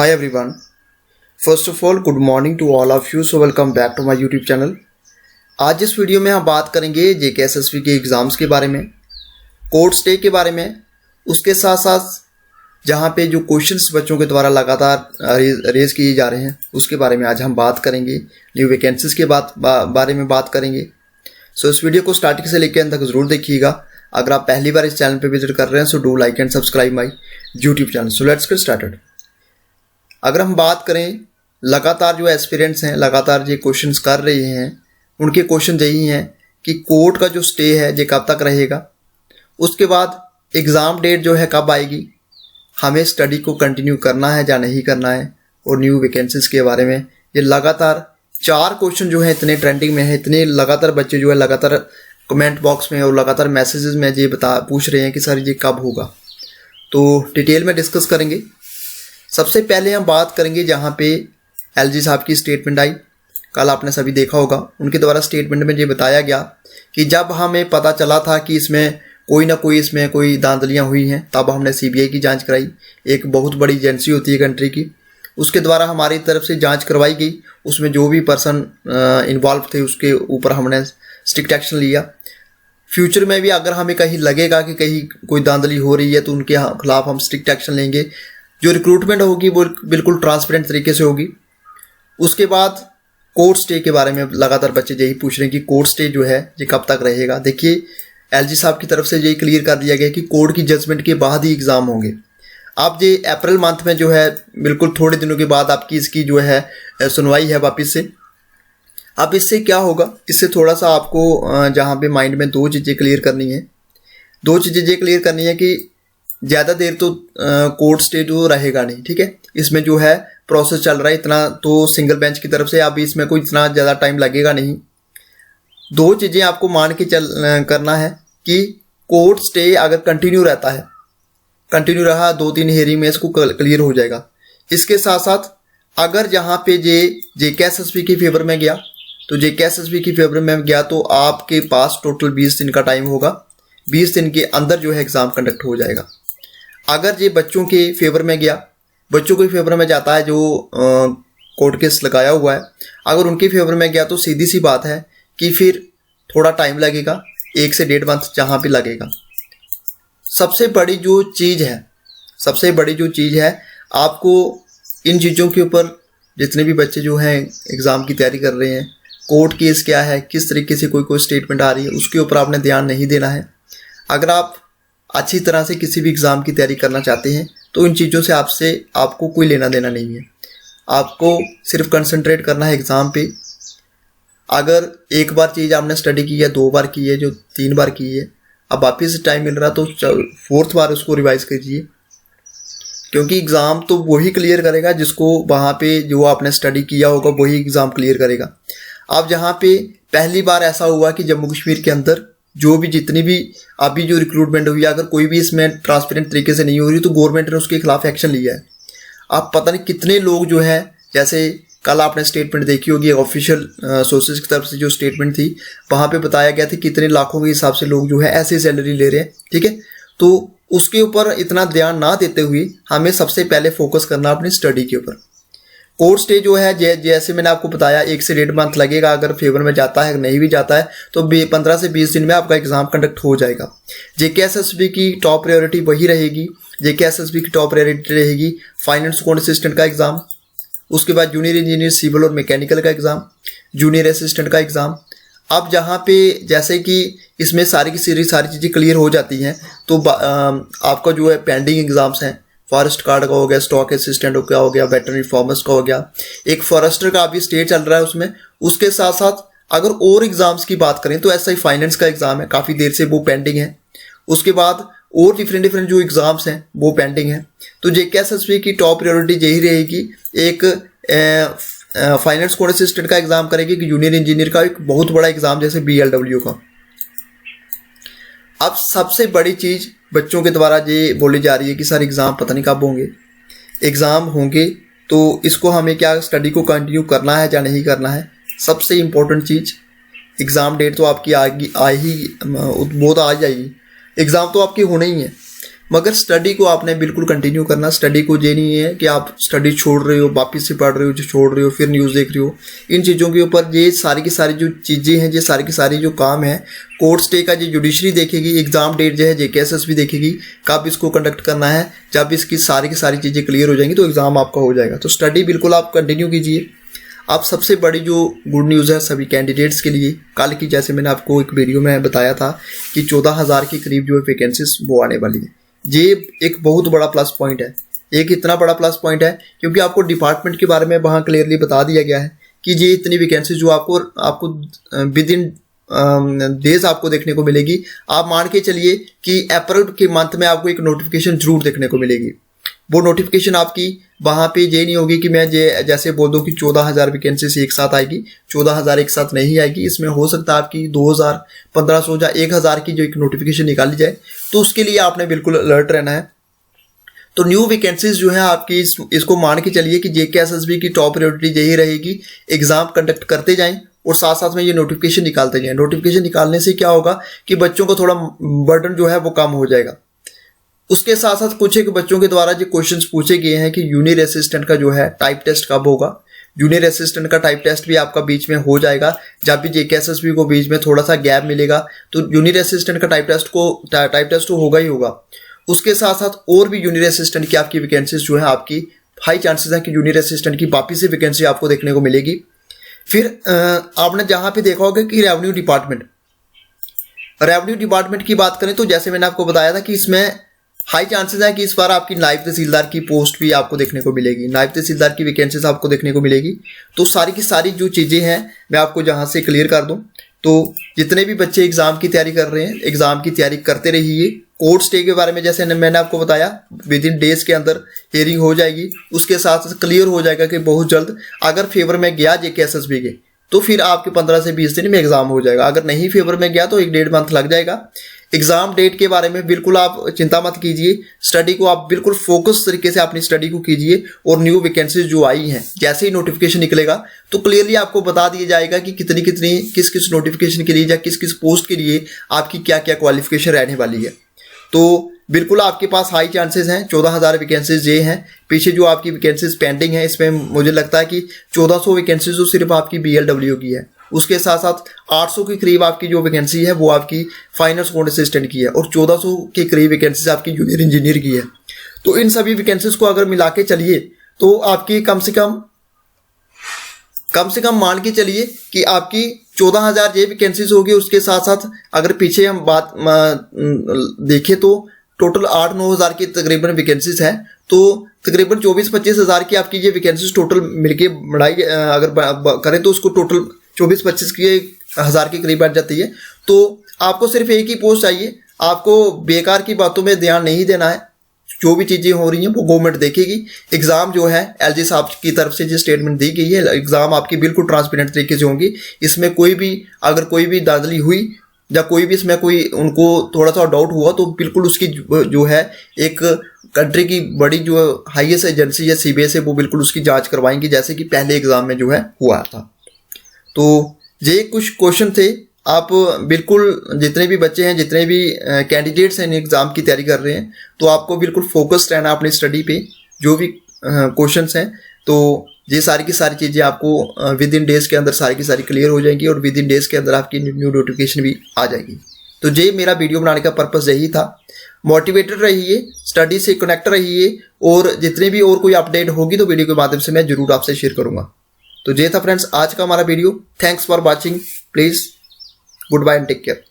Hi everyone. First of all, good morning to all of you. So welcome back to my YouTube channel. आज इस video में हम बात करेंगे JKSSB के एग्ज़ाम्स के बारे में, कोर्ट स्टे के बारे में, उसके साथ साथ जहाँ पे जो क्वेश्चंस बच्चों के द्वारा लगातार रेज किए जा रहे हैं उसके बारे में आज हम बात करेंगे। न्यू वैकेंसीज के बारे में बात करेंगे। सो इस वीडियो को स्टार्टिंग से लेकर अंत तक ज़रूर देखिएगा। अगर आप पहली बार इस चैनल पे विजिट कर रहे हैं so do like and subscribe my YouTube channel. So let's get started. अगर हम बात करें लगातार जो एस्पिरेंट्स हैं लगातार ये क्वेश्चंस कर रहे हैं, उनके क्वेश्चन यही हैं कि कोर्ट का जो स्टे है ये कब तक रहेगा, उसके बाद एग्ज़ाम डेट जो है कब आएगी, हमें स्टडी को कंटिन्यू करना है या नहीं करना है, और न्यू वैकेंसीज के बारे में। ये लगातार 4 क्वेश्चन जो है इतने ट्रेंडिंग में है, इतने लगातार बच्चे जो है लगातार कमेंट बॉक्स में और लगातार मैसेजेस में ये पूछ रहे हैं कि सर ये कब होगा। तो डिटेल में डिस्कस करेंगे। सबसे पहले हम बात करेंगे जहाँ पे एलजी साहब की स्टेटमेंट आई, कल आपने सभी देखा होगा। उनके द्वारा स्टेटमेंट में ये बताया गया कि जब हमें पता चला था कि इसमें कोई धांधलियाँ हुई हैं तब हमने सीबीआई की जांच कराई। एक बहुत बड़ी एजेंसी होती है कंट्री की, उसके द्वारा हमारी तरफ से जांच करवाई गई। उसमें जो भी पर्सन इन्वॉल्व थे उसके ऊपर हमने स्ट्रिक्ट एक्शन लिया। फ्यूचर में भी अगर हमें कहीं लगेगा कि कहीं कोई धांधली हो रही है तो उनके खिलाफ हम स्ट्रिक्ट एक्शन लेंगे। जो रिक्रूटमेंट होगी वो बिल्कुल ट्रांसपेरेंट तरीके से होगी। उसके बाद कोर्ट स्टे के बारे में लगातार बच्चे यही पूछ रहे हैं कि कोर्ट स्टे जो है ये कब तक रहेगा। देखिए एलजी साहब की तरफ से यही क्लियर कर दिया गया कि कोर्ट की जजमेंट के बाद ही एग्ज़ाम होंगे। अब ये अप्रैल मंथ में जो है बिल्कुल थोड़े दिनों के बाद आपकी इसकी जो है सुनवाई है वापस से। अब इससे क्या होगा, इससे थोड़ा सा आपको जहाँ पे माइंड में 2 चीज़ें क्लियर करनी है। 2 चीज़ें ये क्लियर करनी है कि ज़्यादा देर तो कोर्ट स्टे तो रहेगा नहीं, ठीक है। इसमें जो है प्रोसेस चल रहा है इतना तो सिंगल बेंच की तरफ से, अभी इसमें कोई इतना ज़्यादा टाइम लगेगा नहीं। 2 चीज़ें आपको मान के करना है कि कोर्ट स्टे अगर कंटिन्यू रहता है, कंटिन्यू रहा 2-3 हेयरिंग में इसको क्लियर हो जाएगा। इसके साथ साथ अगर जहाँ पे जेकेएसएसबी की फेवर में गया तो जेकेएसएसबी की फेवर में गया तो आपके पास टोटल 20 दिन का टाइम होगा। 20 दिन के अंदर जो है एग्ज़ाम कंडक्ट हो जाएगा। अगर ये बच्चों के फेवर में गया, बच्चों के फेवर में जाता है जो कोर्ट केस लगाया हुआ है, अगर उनके फेवर में गया तो सीधी सी बात है कि फिर थोड़ा टाइम लगेगा, 1 से 1.5 मंथ जहाँ पे लगेगा। सबसे बड़ी जो चीज़ है आपको इन चीज़ों के ऊपर जितने भी बच्चे जो हैं एग्ज़ाम की तैयारी कर रहे हैं, कोर्ट केस क्या है, किस तरीके से कोई स्टेटमेंट आ रही है, उसके ऊपर आपने ध्यान नहीं देना है। अगर आप अच्छी तरह से किसी भी एग्ज़ाम की तैयारी करना चाहते हैं तो इन चीज़ों से आपको कोई लेना देना नहीं है। आपको सिर्फ कंसंट्रेट करना है एग्ज़ाम पे। अगर एक बार चीज़ आपने स्टडी की है, 2 बार की है, जो 3 बार की है, अब वापस टाइम मिल रहा तो 4th बार उसको रिवाइज कीजिए, क्योंकि एग्ज़ाम तो वही क्लियर करेगा जिसको वहाँ पे जो आपने स्टडी किया होगा वही एग्ज़ाम क्लियर करेगा। अब जहाँ पे पहली बार ऐसा हुआ कि जम्मू कश्मीर के अंदर जो भी जितनी भी अभी जो रिक्रूटमेंट हुई है, अगर कोई भी इसमें ट्रांसपेरेंट तरीके से नहीं हो रही तो गवर्नमेंट ने उसके खिलाफ एक्शन लिया है। आप पता नहीं कितने लोग जो है, जैसे कल आपने स्टेटमेंट देखी होगी ऑफिशियल सोर्सेज की तरफ से जो स्टेटमेंट थी, वहाँ पे बताया गया था कितने लाखों के हिसाब से लोग जो है ऐसे सैलरी ले रहे हैं, ठीक है। तो उसके ऊपर इतना ध्यान ना देते हुए हमें सबसे पहले फोकस करना अपनी स्टडी के ऊपर। कोर्ट स्टे जो है जैसे मैंने आपको बताया 1 से 1.5 मंथ लगेगा। अगर फेवर में जाता है, नहीं भी जाता है तो 15 से 20 दिन में आपका एग्ज़ाम कंडक्ट हो जाएगा। जेकेएसएसबी की टॉप प्रायोरिटी वही रहेगी। जेकेएसएसबी की टॉप प्रायोरिटी रहेगी फाइनेंस अकाउंट असिस्टेंट का एग्ज़ाम, उसके बाद जूनियर इंजीनियर सिविल और मैकेनिकल का एग्ज़ाम, जूनियर असिस्टेंट का एग्ज़ाम। अब जहाँ पे जैसे कि इसमें सारी चीज़ें क्लियर हो जाती हैं तो आपका जो है पेंडिंग एग्ज़ाम्स हैं, फॉरेस्ट गार्ड का हो गया, स्टॉक असिस्टेंट का हो गया, वेटरनरी फार्मर्स का हो गया, एक फॉरेस्टर का अभी स्टे चल रहा है उसमें। उसके साथ साथ अगर और एग्ज़ाम्स की बात करें तो एसआई फाइनेंस का एग्ज़ाम है, काफ़ी देर से वो पेंडिंग है। उसके बाद और डिफरेंट जो एग्ज़ाम्स हैं वो पेंडिंग है। तो जेकेएसएसबी की टॉप प्रायोरिटी यही रहेगी, एक फाइनेंस कोड असिस्टेंट का एग्ज़ाम करेगी कि जूनियर इंजीनियर का एक बहुत बड़ा एग्ज़ाम जैसे BLW का। अब सबसे बड़ी चीज़ बच्चों के द्वारा ये बोली जा रही है कि सर एग्ज़ाम पता नहीं कब होंगे। एग्ज़ाम होंगे तो इसको हमें क्या स्टडी को कंटिन्यू करना है या नहीं करना है। सबसे इम्पोर्टेंट चीज़, एग्ज़ाम डेट तो आपकी वो तो आ जाएगी, एग्ज़ाम तो आपकी होने ही है। मगर स्टडी को आपने बिल्कुल कंटिन्यू करना। स्टडी को ये नहीं है कि आप स्टडी छोड़ रहे हो, वापस से पढ़ रहे हो, जो छोड़ रहे हो, फिर न्यूज़ देख रहे हो। इन चीज़ों के ऊपर ये सारी की सारी जो चीज़ें हैं, ये सारी की सारी जो काम है, कोर्ट स्टे का जो जुडिशरी देखेगी, एग्जाम डेट जो है JKSSB देखेगी, कब इसको कंडक्ट करना है। जब इसकी सारी की सारी चीज़ें क्लियर हो जाएंगी तो एग्ज़ाम आपका हो जाएगा। तो स्टडी बिल्कुल आप कंटिन्यू कीजिए। अब सबसे बड़ी जो गुड न्यूज़ है सभी कैंडिडेट्स के लिए, कल की जैसे मैंने आपको एक वीडियो में बताया था कि 14,000 के करीब जो है वैकेंसीज वो आने वाली है। ये एक बहुत बड़ा प्लस पॉइंट है। एक इतना बड़ा प्लस पॉइंट है क्योंकि आपको डिपार्टमेंट के बारे में वहाँ क्लियरली बता दिया गया है कि ये इतनी वैकेंसी जो आपको विद इन डेज आपको देखने को मिलेगी। आप मान के चलिए कि अप्रैल के मंथ में आपको एक नोटिफिकेशन जरूर देखने को मिलेगी। वो नोटिफिकेशन आपकी वहाँ पे ये नहीं होगी कि मैं जैसे बोल दूँ कि 14,000 वैकेंसी एक साथ आएगी। 14,000 एक साथ नहीं आएगी। इसमें हो सकता है आपकी 2,000, 1,500 या 1,000 की जो एक नोटिफिकेशन निकाली जाए। तो उसके लिए आपने बिल्कुल अलर्ट रहना है। तो न्यू वैकेंसीज जो है आपकी इसको मान के चलिए कि JKSSB की टॉप प्रायोरिटी यही रहेगी। एग्जाम कंडक्ट करते जाएं और साथ साथ में ये नोटिफिकेशन निकालते जाएं। नोटिफिकेशन निकालने से क्या होगा कि बच्चों को थोड़ा बर्डन जो है वो कम हो जाएगा। उसके साथ साथ कुछ एक बच्चों के द्वारा जो क्वेश्चंस पूछे गए हैं कि जूनियर असिस्टेंट का जो है टाइप टेस्ट कब होगा। जूनियर असिस्टेंट का टाइप टेस्ट भी आपका बीच में हो जाएगा। जब भी JKSSB को बीच में थोड़ा सा गैप मिलेगा तो जूनियर असिस्टेंट का टाइप टेस्ट तो होगा ही होगा। उसके साथ साथ और भी जूनियर असिस्टेंट की आपकी वैकेंसीज जो है, आपकी हाई चांसेस है कि जूनियर असिस्टेंट की वापिस से वैकेंसी आपको देखने को मिलेगी। फिर आपने जहां पे देखा होगा कि रेवेन्यू डिपार्टमेंट की बात करें तो जैसे मैंने आपको बताया था कि इसमें हाई चांसेस है कि इस बार आपकी नायब तहसीलदार की पोस्ट भी आपको देखने को मिलेगी। नायब तहसीलदार की वैकेंसीज आपको देखने को मिलेगी। तो सारी की सारी जो चीज़ें हैं मैं आपको जहां से क्लियर कर दूं। तो जितने भी बच्चे एग्जाम की तैयारी कर रहे हैं, एग्जाम की तैयारी करते रहिए। कोर्ट स्टे के बारे में जैसे मैंने आपको बताया विद इन डेज के अंदर हियरिंग हो जाएगी। उसके साथ साथ क्लियर हो जाएगा कि बहुत जल्द अगर फेवर में गया JKSSB के तो फिर आपके 15 से 20 दिन में एग्जाम हो जाएगा। अगर नहीं फेवर में गया तो 1-1.5 मंथ लग जाएगा। एग्जाम डेट के बारे में बिल्कुल आप चिंता मत कीजिए। स्टडी को आप बिल्कुल फोकस तरीके से अपनी स्टडी को कीजिए और न्यू वैकेंसीज जो आई हैं जैसे ही नोटिफिकेशन निकलेगा तो क्लियरली आपको बता दिया जाएगा कि कितनी किस किस नोटिफिकेशन के लिए या किस किस पोस्ट के लिए आपकी क्या क्या क्वालिफिकेशन रहने वाली है। तो बिल्कुल आपके पास हाई चांसेस हैं। 14,000 वैकेंसीज ये हैं। पीछे जो आपकी वैकेंसीज पेंडिंग है इसमें मुझे लगता है कि 1,400 वैकेंसीज जो सिर्फ आपकी BLW की है। उसके साथ साथ 800 के करीब आपकी जो वैकेंसी है वो आपकी फाइनल अकाउंट असिस्टेंट की है और 1,400 के करीब वैकेंसीज आपकी जूनियर इंजीनियर की है। तो इन सभी वैकेंसीज को अगर मिला के चलिए तो आपकी कम से कम मान के चलिए कि आपकी 14,000 ये वैकेंसीज होगी। उसके साथ साथ अगर पीछे हम बात देखें तो टोटल 8-9 हज़ार की तकरीबन वैकेंसीज हैं। तो तकरीबन 24-25 हज़ार की आपकी ये वैकेंसीज टोटल मिलके बढ़ाई अगर करें तो उसको टोटल 24-25 हज़ार के करीब बैठ जाती है। तो आपको सिर्फ एक ही पोस्ट चाहिए। आपको बेकार की बातों में ध्यान नहीं देना है। जो भी चीज़ें हो रही हैं वो गवर्नमेंट देखेगी। एग्जाम जो है LG साहब की तरफ से जो स्टेटमेंट दी गई है, एग्जाम आपकी बिल्कुल ट्रांसपेरेंट तरीके से होंगी। इसमें अगर कोई भी धांधली हुई या कोई भी इसमें कोई उनको थोड़ा सा डाउट हुआ तो बिल्कुल उसकी जो है एक कंट्री की बड़ी जो हाईएस्ट एजेंसी है CBS है वो बिल्कुल उसकी जांच करवाएंगी जैसे कि पहले एग्जाम में जो है हुआ था। तो ये कुछ क्वेश्चन थे। आप बिल्कुल जितने भी बच्चे हैं, जितने भी कैंडिडेट्स हैं एग्जाम की तैयारी कर रहे हैं, तो आपको बिल्कुल फोकस्ड रहना अपनी स्टडी पे। जो भी क्वेश्चंस हैं तो ये सारी की सारी चीज़ें आपको विद इन डेज के अंदर सारी की सारी क्लियर हो जाएंगी और विद इन डेज के अंदर आपकी न्यू नोटिफिकेशन भी आ जाएगी। तो ये मेरा वीडियो बनाने का पर्पस यही था। मोटिवेटेड रहिए, स्टडी से कनेक्ट रहिए और जितने भी और कोई अपडेट होगी तो वीडियो के माध्यम से मैं जरूर आपसे शेयर करूंगा। तो ये था फ्रेंड्स आज का हमारा video. Thanks for watching. Please good bye and take care.